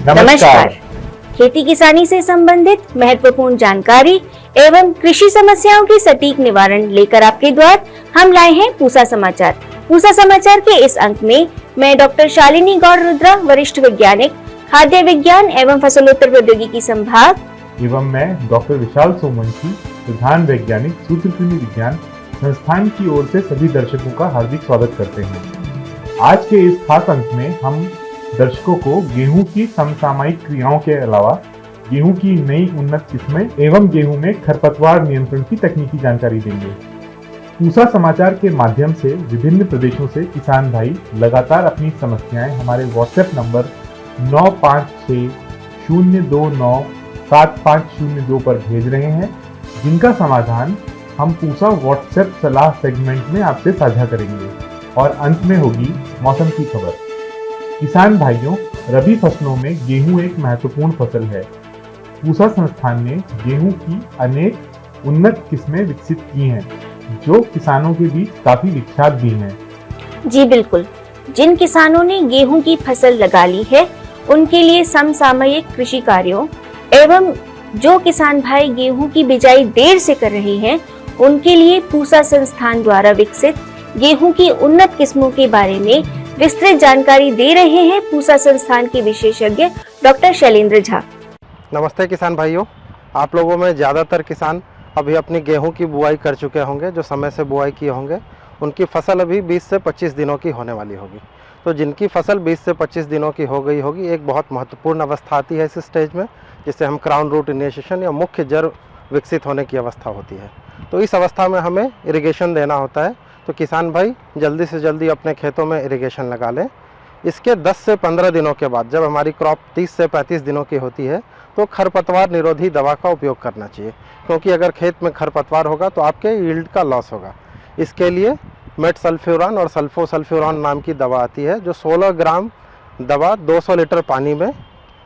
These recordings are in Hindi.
नमस्कार। खेती किसानी से संबंधित महत्वपूर्ण जानकारी एवं कृषि समस्याओं के सटीक निवारण लेकर आपके द्वार हम लाए हैं पूसा समाचार। पूसा समाचार के इस अंक में मैं डॉक्टर शालिनी गौड़ रुद्रा, वरिष्ठ वैज्ञानिक, खाद्य विज्ञान एवं फसलोत्तर प्रौद्योगिकी संभाग, एवं मैं डॉक्टर विशाल सोमवंशी, प्रधान वैज्ञानिक, सूत्रकृमि विज्ञान संस्थान की ओर से सभी दर्शकों का हार्दिक स्वागत करते हैं। आज के इस खास अंक में हम दर्शकों को गेहूं की समसामयिक क्रियाओं के अलावा गेहूं की नई उन्नत किस्में एवं गेहूं में खरपतवार नियंत्रण की तकनीकी जानकारी देंगे। पूसा समाचार के माध्यम से विभिन्न प्रदेशों से किसान भाई लगातार अपनी समस्याएं हमारे व्हाट्सएप नंबर 9560297502 पर भेज रहे हैं, जिनका समाधान हम पूसा व्हाट्सएप सलाह सेगमेंट में आपसे साझा करेंगे। और अंत में होगी मौसम की खबर। किसान भाइयों, रबी फसलों में गेहूं एक महत्वपूर्ण फसल है। पूसा संस्थान ने गेहूं की अनेक उन्नत किस्में विकसित की हैं, जो किसानों के बीच काफी विख्यात भी हैं। जी बिल्कुल, जिन किसानों ने गेहूं की फसल लगा ली है उनके लिए समसामयिक कृषि कार्यों एवं जो किसान भाई गेहूं की बिजाई देर से कर रहे हैं उनके लिए पूसा संस्थान द्वारा विकसित गेहूं की उन्नत किस्मों के बारे में विस्तृत जानकारी दे रहे हैं पूसा संस्थान के विशेषज्ञ डॉक्टर शैलेंद्र झा। नमस्ते किसान भाइयों, आप लोगों में ज़्यादातर किसान अभी अपनी गेहूं की बुआई कर चुके होंगे। जो समय से बुआई किए होंगे उनकी फसल अभी 20 से 25 दिनों की होने वाली होगी। तो जिनकी फसल 20 से 25 दिनों की हो गई होगी, एक बहुत महत्वपूर्ण अवस्था आती है इस स्टेज में, जिसे हम क्राउन रूट इनिशिएशन या मुख्य जड़ विकसित होने की अवस्था होती है। तो इस अवस्था में हमें इरिगेशन देना होता है। तो किसान भाई जल्दी से जल्दी अपने खेतों में इरिगेशन लगा लें। इसके 10 से 15 दिनों के बाद जब हमारी क्रॉप 30 से 35 दिनों की होती है तो खरपतवार निरोधी दवा का उपयोग करना चाहिए, क्योंकि अगर खेत में खरपतवार होगा तो आपके यील्ड का लॉस होगा। इसके लिए मेटसल्फ्यूरान और सल्फोसल्फ्यूरान नाम की दवा आती है, जो 16 ग्राम दवा 200 लीटर पानी में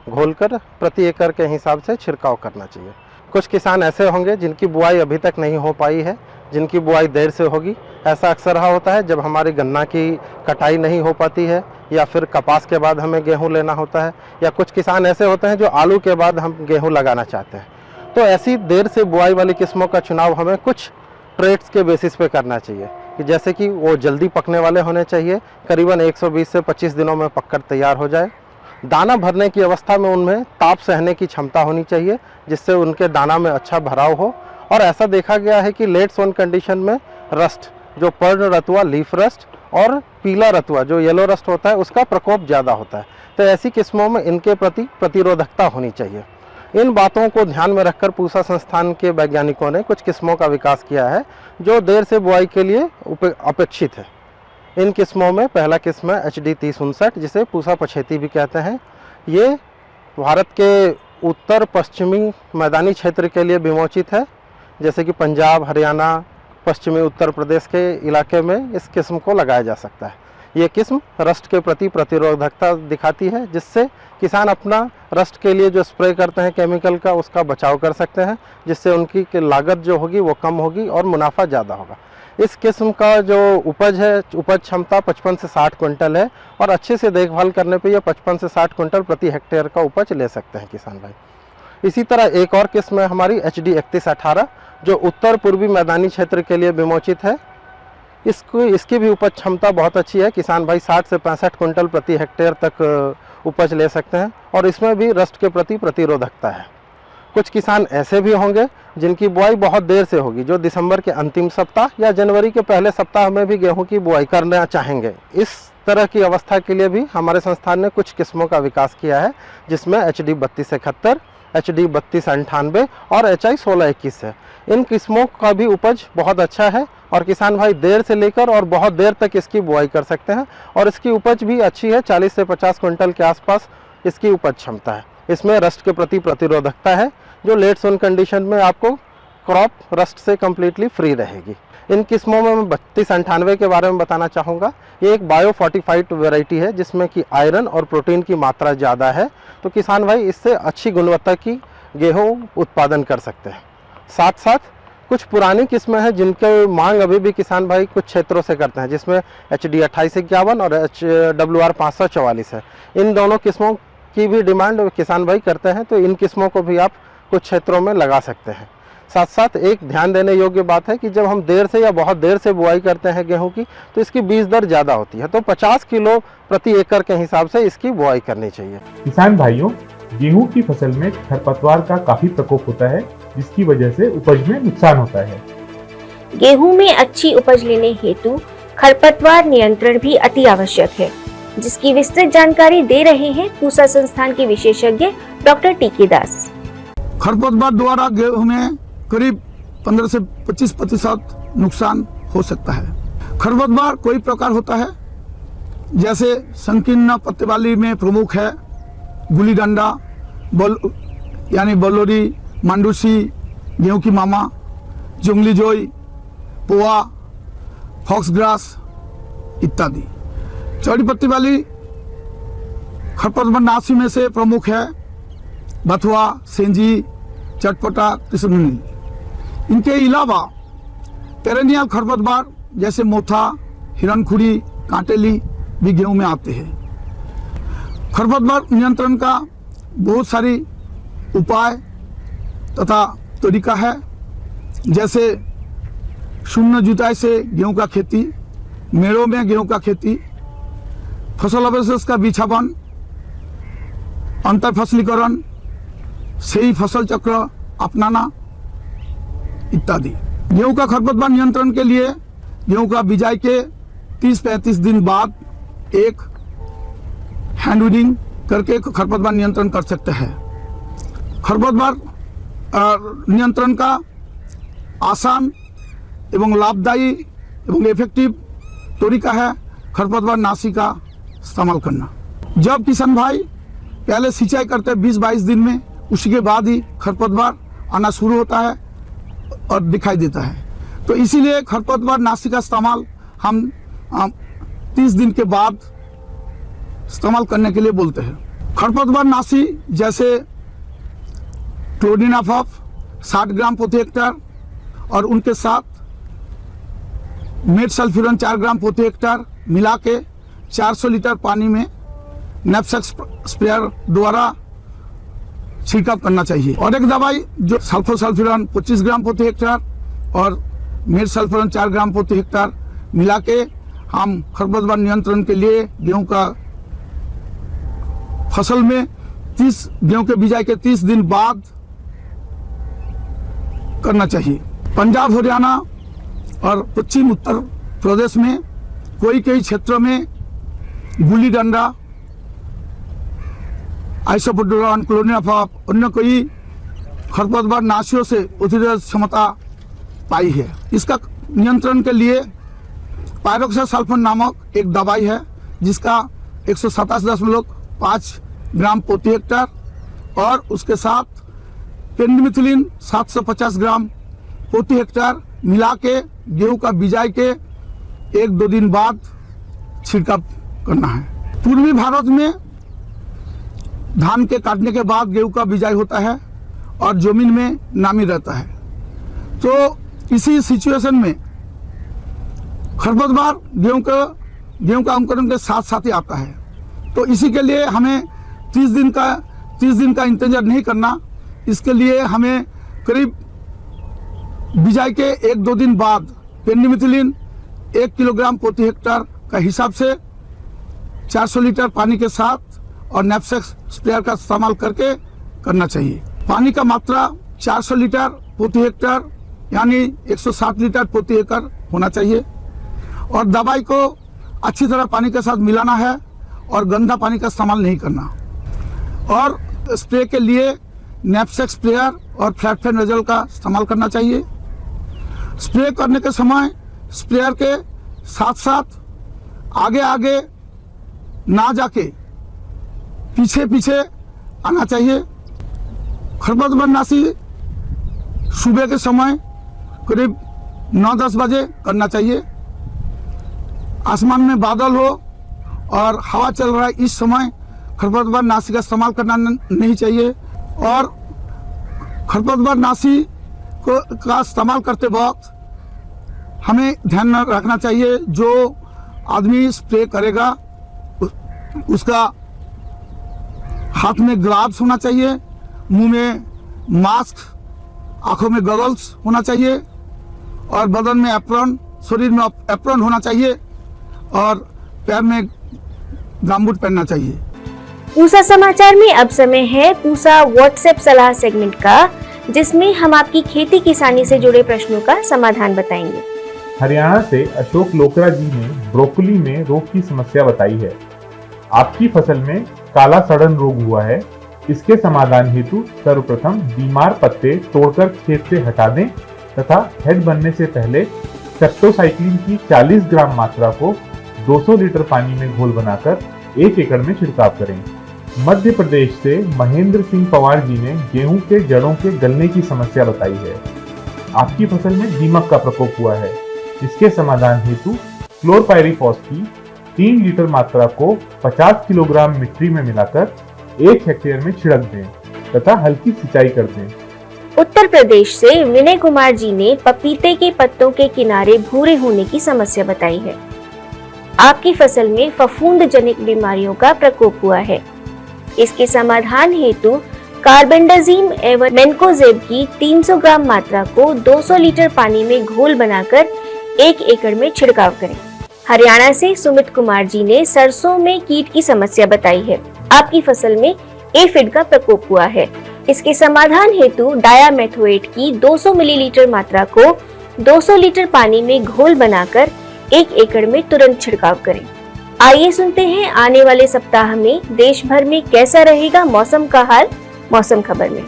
घोलकर प्रति एकड़ के हिसाब से छिड़काव करना चाहिए। कुछ किसान ऐसे होंगे जिनकी बुआई अभी तक नहीं हो पाई है, जिनकी बुआई देर से होगी। ऐसा अक्सर रहा होता है जब हमारी गन्ना की कटाई नहीं हो पाती है, या फिर कपास के बाद हमें गेहूं लेना होता है, या कुछ किसान ऐसे होते हैं जो आलू के बाद हम गेहूं लगाना चाहते हैं। तो ऐसी देर से बुआई वाली किस्मों का चुनाव हमें कुछ ट्रेट्स के बेसिस पे करना चाहिए, कि जैसे कि वो जल्दी पकने वाले होने चाहिए, करीबन 120 से 25 दिनों में पककर तैयार हो जाए। दाना भरने की अवस्था में उनमें ताप सहने की क्षमता होनी चाहिए, जिससे उनके दाना में अच्छा भराव हो। और ऐसा देखा गया है कि लेट सोन कंडीशन में रस्ट, जो पर्ण रतुआ लीफ रस्ट, और पीला रतुआ जो येलो रस्ट होता है, उसका प्रकोप ज़्यादा होता है। तो ऐसी किस्मों में इनके प्रति प्रतिरोधकता होनी चाहिए। इन बातों को ध्यान में रखकर पूसा संस्थान के वैज्ञानिकों ने कुछ किस्मों का विकास किया है जो देर से बुआई के लिए अपेक्षित है। इन किस्मों में पहला किस्म है HD 3059, जिसे पूसा पछेती भी कहते हैं। ये भारत के उत्तर पश्चिमी मैदानी क्षेत्र के लिए विमोचित है, जैसे कि पंजाब, हरियाणा, पश्चिमी उत्तर प्रदेश के इलाके में इस किस्म को लगाया जा सकता है। ये किस्म रस्ट के प्रति प्रतिरोधकता दिखाती है, जिससे किसान अपना रस्ट के लिए जो स्प्रे करते हैं केमिकल का, उसका बचाव कर सकते हैं, जिससे उनकी लागत जो होगी वो कम होगी और मुनाफा ज़्यादा होगा। इस किस्म का जो उपज है, उपज क्षमता 55 से 60 क्विंटल है, और अच्छे से देखभाल करने पे ये 55 से 60 क्विंटल प्रति हेक्टेयर का उपज ले सकते हैं किसान भाई। इसी तरह एक और किस्म है हमारी HD 3118, जो उत्तर पूर्वी मैदानी क्षेत्र के लिए विमोचित है। इसकी भी उपज क्षमता बहुत अच्छी है। किसान भाई 60 से 65 क्विंटल प्रति हेक्टेयर तक उपज ले सकते हैं, और इसमें भी रस्ट के प्रति प्रतिरोधकता है। कुछ किसान ऐसे भी होंगे जिनकी बुआई बहुत देर से होगी, जो दिसंबर के अंतिम सप्ताह या जनवरी के पहले सप्ताह में भी गेहूं की बुआई करना चाहेंगे। इस तरह की अवस्था के लिए भी हमारे संस्थान ने कुछ किस्मों का विकास किया है, जिसमें HD 3271, HD 3298 और HI 1621 है। इन किस्मों का भी उपज बहुत अच्छा है, और किसान भाई देर से लेकर और बहुत देर तक इसकी बुआई कर सकते हैं, और इसकी उपज भी अच्छी है। 40 से 50 क्विंटल के आसपास इसकी उपज क्षमता है। इसमें रस्ट के प्रति प्रतिरोधकता है, जो लेट सोन कंडीशन में आपको क्रॉप रस्ट से कम्प्लीटली फ्री रहेगी। इन किस्मों में मैं 3298 के बारे में बताना चाहूँगा। ये एक बायो फोर्टिफाइड वेराइटी है, जिसमें कि आयरन और प्रोटीन की मात्रा ज़्यादा है। तो किसान भाई इससे अच्छी गुणवत्ता की गेहूँ उत्पादन कर सकते हैं। साथ साथ कुछ पुरानी किस्में हैं जिनके मांग अभी भी किसान भाई कुछ क्षेत्रों से करते हैं, जिसमें HD 2851 और WR 544 है। इन दोनों किस्मों की भी डिमांड किसान भाई करते हैं तो इन किस्मों को भी आप कुछ क्षेत्रों में लगा सकते हैं। साथ साथ एक ध्यान देने योग्य बात है कि जब हम देर से या बहुत देर से बुआई करते हैं गेहूं की तो इसकी बीज दर ज़्यादा होती है, तो 50 किलो प्रति एकड़ के हिसाब से इसकी बुआई करनी चाहिए। किसान भाइयों, गेहूं की फसल में खरपतवार का काफी प्रकोप होता है, जिसकी वजह से उपज में नुकसान होता है। गेहूं में अच्छी उपज लेने हेतु खरपतवार नियंत्रण भी अति आवश्यक है, जिसकी विस्तृत जानकारी दे रहे हैं पूसा संस्थान के विशेषज्ञ डॉक्टर टीके दास। खरपतवार द्वारा गेहूं में करीब 15 से 25% नुकसान हो सकता है। खरपतवार कई प्रकार होता है, जैसे संकीर्ण पत्ते वाली में प्रमुख है गुली डंडा, यानी बलोरी, मांडूसी, गेहूं की मामा, जंगली जोई, पोआ, फॉक्सग्रास इत्यादि। चौड़ी पत्ती वाली खरपतवार नासी में से प्रमुख है बथुआ, सेंजी, चटपटा, कृष्णमुनी। इनके अलावा पेरेनियल खरपतवार जैसे मोथा, हिरणखुरी, कांटेली भी गेहूं में आते हैं। खरपतवार नियंत्रण का बहुत सारी उपाय तथा तरीका है, जैसे शून्य जुताई से गेहूं का खेती, मेड़ों में गेहूं का खेती, फसल अवशेष का बिछावन, अंतर फसलीकरण, सही फसल चक्र अपनाना इत्यादि। गेहूं का खरपतवार नियंत्रण के लिए गेहूं का बिजाई के 30-35 दिन बाद एक हैंड वीडिंग करके खरपतवार नियंत्रण कर सकते हैं। खरपतवार नियंत्रण का आसान एवं लाभदायी एवं इफेक्टिव तरीका है खरपतवार नाशी का इस्तेमाल करना। जब किसान भाई पहले सिंचाई करते हैं 20-22 दिन में, उसके बाद ही खरपतवार आना शुरू होता है और दिखाई देता है, तो इसीलिए खरपतवार नाशी का इस्तेमाल हम 30 दिन के बाद इस्तेमाल करने के लिए बोलते हैं। खरपतवार नाशी जैसे क्लोडिनाफॉप 60 ग्राम प्रति हेक्टेयर और उनके साथ मेटसल्फ्यूरन 4 ग्राम प्रति हेक्टेयर मिला के 400 लीटर पानी में नैपसेक स्प्रेयर द्वारा छिड़काव करना चाहिए। और एक दवाई जो सल्फोसल्फ्यूरन 25 ग्राम प्रति हेक्टेयर और मेटसल्फ्यूरन 4 ग्राम प्रति हेक्टेयर मिला के हम खरपतवार नियंत्रण के लिए गेहूं का फसल में गेहूं के बिजाई के 30 दिन बाद करना चाहिए। पंजाब, हरियाणा और पश्चिम उत्तर प्रदेश में कई क्षेत्रों में गुली डंडा, आइसोप्रोडोन, क्लोडिनाफॉप, अन्य कई खरपतवार नाशियों से प्रतिरोधक क्षमता पाई है। इसका नियंत्रण के लिए पायरोक्सासल्फोन नामक एक दवाई है, जिसका 127.5 ग्राम प्रति हेक्टेयर और उसके साथ पेंडिमिथिलिन 750 ग्राम प्रति हेक्टेयर मिला के गेहूं का बिजाई के 1-2 दिन बाद छिड़काव करना है। पूर्वी भारत में धान के काटने के बाद गेहूं का बिजाई होता है और जमीन में नामी रहता है, तो इसी सिचुएशन में खरपतवार गेहूं का अंकुरण के साथ साथ ही आता है। तो इसी के लिए हमें 30 दिन का इंतजार नहीं करना। इसके लिए हमें करीब बिजाई के 1-2 दिन बाद पेंडिमिथिलिन 1 किलोग्राम प्रति हेक्टेयर का हिसाब से 400 लीटर पानी के साथ और नैपसेक स्प्रेयर का इस्तेमाल करके करना चाहिए। पानी का मात्रा 400 लीटर प्रति हेक्टेयर यानी 160 लीटर प्रति एकड़ होना चाहिए और दवाई को अच्छी तरह पानी के साथ मिलाना है और गंदा पानी का इस्तेमाल नहीं करना। और स्प्रे के लिए नैपसेक स्प्रेयर और फ्लैट फैन नोजल का इस्तेमाल करना चाहिए। स्प्रे करने के समय स्प्रेयर के साथ साथ आगे ना जाके पीछे आना चाहिए। खरपतवार नाशी सुबह के समय करीब 9-10 बजे करना चाहिए। आसमान में बादल हो और हवा चल रहा है, इस समय खरपतवार नाशी का इस्तेमाल करना नहीं चाहिए। और खरपतवार नाशी का इस्तेमाल करते वक्त हमें ध्यान रखना चाहिए, जो आदमी स्प्रे करेगा उसका हाथ में ग्लव्स होना चाहिए, मुंह में मास्क, आंखों में गॉगल्स होना चाहिए और बदन में एप्रॉन, शरीर में एप्रॉन होना चाहिए और पैर में गमबूट पहनना चाहिए। पूसा समाचार में अब समय है पूसा व्हाट्सएप सलाह सेगमेंट का, जिसमें हम आपकी खेती किसानी से जुड़े प्रश्नों का समाधान बताएंगे। हरियाणा से अशोक लोकरा जी ने ब्रोकली में रोग की समस्या बताई है। आपकी फसल में काला सड़न रोग हुआ है। इसके समाधान हेतु सर्वप्रथम बीमार पत्ते तोड़कर खेत से हटा दें तथा हेड बनने से पहले सेप्टोसाइक्लिन की 40 ग्राम मात्रा को 200 लीटर पानी में घोल बनाकर 1 एकड़ में छिड़काव करें। मध्य प्रदेश से महेंद्र सिंह पवार जी ने गेहूं के जड़ों के गलने की समस्या बताई है। आपकी फसल में दीमक का प्रकोप हुआ है। इसके समाधान हेतु क्लोरपाइरीफॉस की 3 लीटर मात्रा को 50 किलोग्राम मिट्टी में मिलाकर 1 हेक्टेयर में छिड़क दें तथा हल्की सिंचाई कर दें। उत्तर प्रदेश से विनय कुमार जी ने पपीते के पत्तों के किनारे भूरे होने की समस्या बताई है। आपकी फसल में फफूंद जनित बीमारियों का प्रकोप हुआ है। इसके समाधान हेतु कार्बेंडाजिम एवं मैनकोजेब की 300 ग्राम मात्रा को 200 लीटर पानी में घोल बनाकर 1 एकड़ में छिड़काव करें। हरियाणा से सुमित कुमार जी ने सरसों में कीट की समस्या बताई है। आपकी फसल में एफिड का प्रकोप हुआ है। इसके समाधान हेतु डायामेथोएट की 200 मिलीलीटर मात्रा को 200 लीटर पानी में घोल बनाकर 1 एकड़ में तुरंत छिड़काव करें। आइए सुनते हैं आने वाले सप्ताह में देश भर में कैसा रहेगा मौसम का हाल, मौसम खबर में।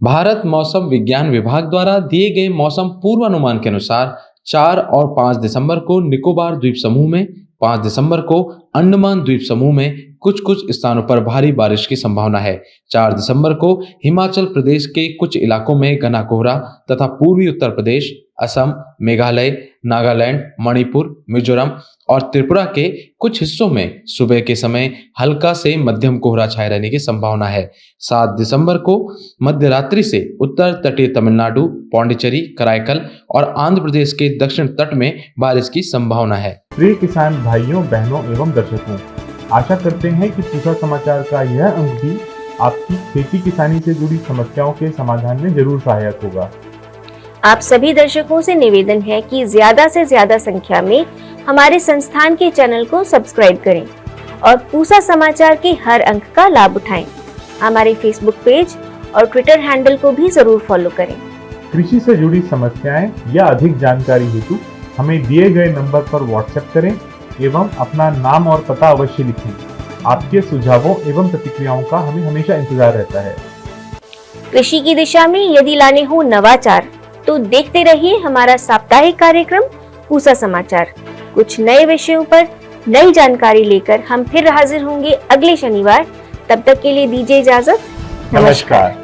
भारत मौसम विज्ञान विभाग द्वारा दिए गए मौसम पूर्वानुमान के अनुसार 4 और 5 दिसंबर को निकोबार द्वीप समूह में, 5 दिसंबर को अंडमान द्वीप समूह में कुछ कुछ स्थानों पर भारी बारिश की संभावना है। 4 दिसंबर को हिमाचल प्रदेश के कुछ इलाकों में घना कोहरा तथा पूर्वी उत्तर प्रदेश, असम, मेघालय, नागालैंड, मणिपुर, मिजोरम और त्रिपुरा के कुछ हिस्सों में सुबह के समय हल्का से मध्यम कोहरा छाए रहने की संभावना है। 7 दिसंबर को मध्य रात्रि से उत्तर तटीय तमिलनाडु, पौंडीचेरी, कराईकल और आंध्र प्रदेश के दक्षिण तट में बारिश की संभावना है। प्रिय किसान भाइयों, बहनों एवं दर्शकों, आशा करते हैं कि पूसा समाचार का यह अंक भी आपकी खेती किसानी से जुड़ी समस्याओं के समाधान में जरूर सहायक होगा। आप सभी दर्शकों से निवेदन है कि ज्यादा से ज्यादा संख्या में हमारे संस्थान के चैनल को सब्सक्राइब करें और पूसा समाचार के हर अंक का लाभ उठाएं। हमारे फेसबुक पेज और ट्विटर हैंडल को भी जरूर फॉलो करें। कृषि से जुड़ी समस्याएं या अधिक जानकारी हेतु हमें दिए गए नंबर पर व्हाट्सएप करें एवं अपना नाम और पता अवश्य लिखें। आपके सुझावों एवं प्रतिक्रियाओं का हमें हमेशा इंतजार रहता है। कृषि की दिशा में यदि लाने हो नवाचार तो देखते रहिए हमारा साप्ताहिक कार्यक्रम पूसा समाचार। कुछ नए विषयों पर नई जानकारी लेकर हम फिर हाजिर होंगे अगले शनिवार। तब तक के लिए दीजिए इजाजत। नमस्कार।